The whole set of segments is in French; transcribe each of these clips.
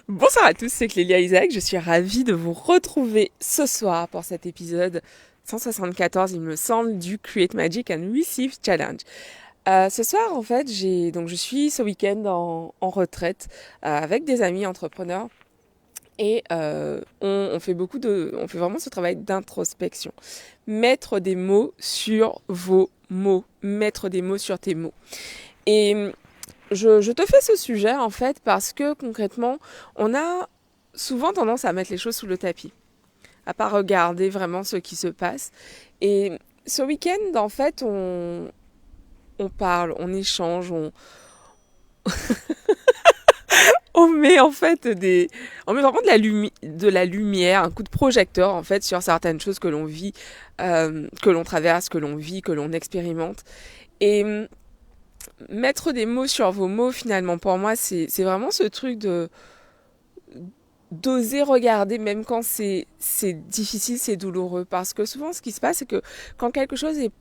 Bonsoir à tous, c'est Clélia Isaac. Je suis ravie de vous retrouver ce soir pour cet épisode 174, il me semble, du Create Magic and Receive Challenge. Ce soir, en fait, je suis ce week-end en retraite avec des amis entrepreneurs et on fait vraiment ce travail d'introspection. Mettre des mots sur vos mots, mettre des mots sur tes mots. Et je te fais ce sujet en fait parce que concrètement, on a souvent tendance à mettre les choses sous le tapis, à pas regarder vraiment ce qui se passe. Et ce week-end, en fait, on parle, on échange, on met en fait on met vraiment de la lumière, un coup de projecteur en fait sur certaines choses que l'on vit, que l'on traverse, que l'on vit, que l'on expérimente. Et mettre des mots sur vos mots, finalement, pour moi, c'est vraiment ce truc de d'oser regarder même quand c'est difficile, c'est douloureux. Parce que souvent, ce qui se passe, c'est que quand quelque chose est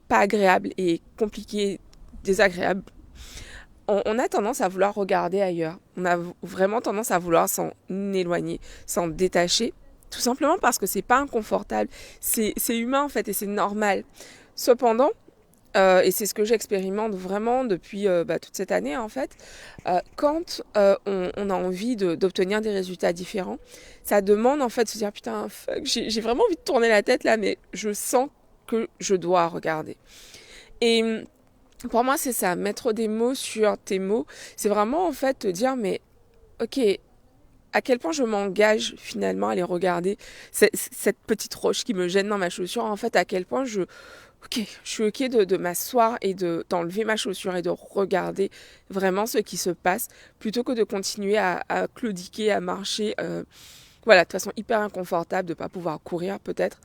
pas agréable et compliqué, désagréable, on a tendance à vouloir regarder ailleurs. On a vraiment tendance à vouloir s'en éloigner, s'en détacher. Tout simplement parce que c'est pas inconfortable. C'est humain, en fait, et c'est normal. Cependant, et c'est ce que j'expérimente vraiment depuis toute cette année en fait. Quand on a envie d'obtenir des résultats différents, ça demande en fait de se dire putain fuck, j'ai vraiment envie de tourner la tête là, mais je sens que je dois regarder. Et pour moi c'est ça, mettre des mots sur tes mots, c'est vraiment en fait te dire mais ok, à quel point je m'engage finalement à les regarder, cette petite roche qui me gêne dans ma chaussure, en fait à quel point je suis ok de m'asseoir et d'enlever ma chaussure et de regarder vraiment ce qui se passe plutôt que de continuer à claudiquer, à marcher, voilà, de façon hyper inconfortable, de pas pouvoir courir peut-être.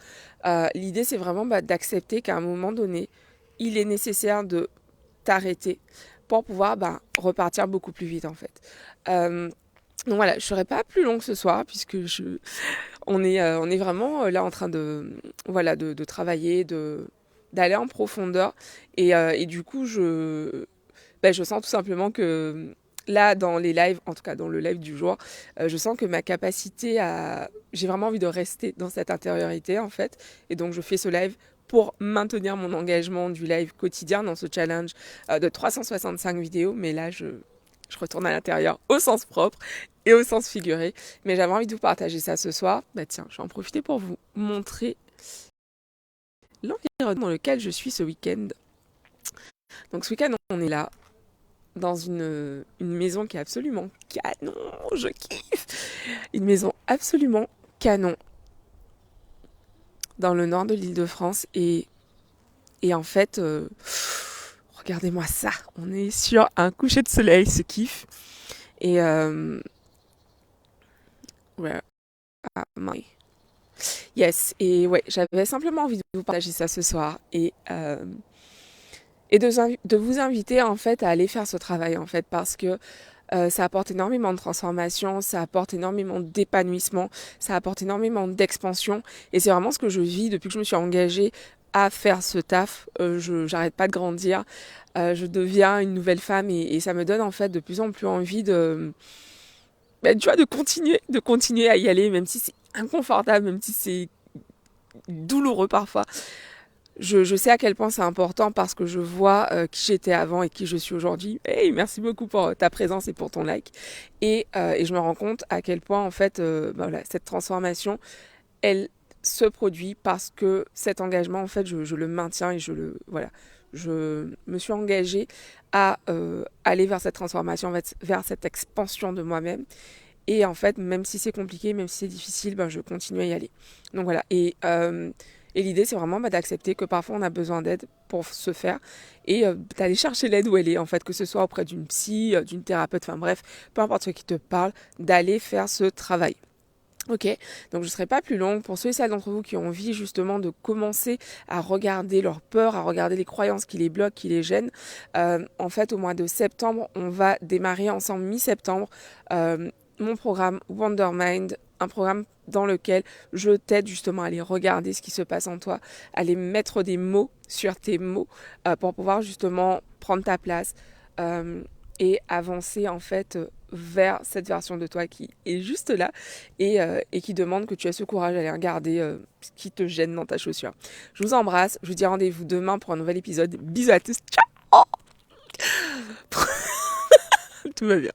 L'idée c'est vraiment d'accepter qu'à un moment donné, il est nécessaire de t'arrêter pour pouvoir repartir beaucoup plus vite en fait. Donc voilà, je serai pas plus longue ce soir puisque on est vraiment là en train de travailler, d'aller en profondeur et du coup je sens tout simplement que là dans les lives, en tout cas dans le live du jour, je sens que ma capacité j'ai vraiment envie de rester dans cette intériorité en fait, et donc je fais ce live pour maintenir mon engagement du live quotidien dans ce challenge de 365 vidéos, mais là je retourne à l'intérieur au sens propre et au sens figuré. Mais j'avais envie de vous partager ça ce soir. Bah tiens, je vais en profiter pour vous montrer l'environnement dans lequel je suis ce week-end. Donc ce week-end, on est là, dans une maison qui est absolument canon. Je kiffe. Une maison absolument canon dans le nord de l'Île-de-France. Et en fait, regardez-moi ça. On est sur un coucher de soleil, ce kiff. Et where am I? Yes, et ouais, j'avais simplement envie de vous partager ça ce soir et de vous inviter en fait à aller faire ce travail en fait parce que ça apporte énormément de transformation, ça apporte énormément d'épanouissement, ça apporte énormément d'expansion et c'est vraiment ce que je vis depuis que je me suis engagée à faire ce taf. J'arrête pas de grandir, je deviens une nouvelle femme et ça me donne en fait de plus en plus envie tu vois, de continuer à y aller, même si c'est inconfortable, même si c'est douloureux parfois. Je sais à quel point c'est important parce que je vois qui j'étais avant et qui je suis aujourd'hui. Hey, merci beaucoup pour ta présence et pour ton like. Et je me rends compte à quel point en fait, voilà, cette transformation, elle se produit parce que cet engagement, en fait, je le maintiens et voilà, je me suis engagée à aller vers cette transformation, vers cette expansion de moi-même. Et en fait, même si c'est compliqué, même si c'est difficile, je continue à y aller. Donc voilà. Et l'idée, c'est vraiment d'accepter que parfois on a besoin d'aide pour se faire et d'aller chercher l'aide où elle est, en fait, que ce soit auprès d'une psy, d'une thérapeute, enfin bref, peu importe ce qui te parle, d'aller faire ce travail. Ok, donc je ne serai pas plus longue. Pour ceux et celles d'entre vous qui ont envie justement de commencer à regarder leurs peurs, à regarder les croyances qui les bloquent, qui les gênent, en fait au mois de septembre, on va démarrer ensemble mi-septembre mon programme Wondermind, un programme dans lequel je t'aide justement à aller regarder ce qui se passe en toi, à aller mettre des mots sur tes mots pour pouvoir justement prendre ta place et avancer en fait vers cette version de toi qui est juste là et qui demande que tu aies ce courage d'aller regarder ce qui te gêne dans ta chaussure. Je vous embrasse, je vous dis rendez-vous demain pour un nouvel épisode. Bisous à tous, ciao. Tout va bien.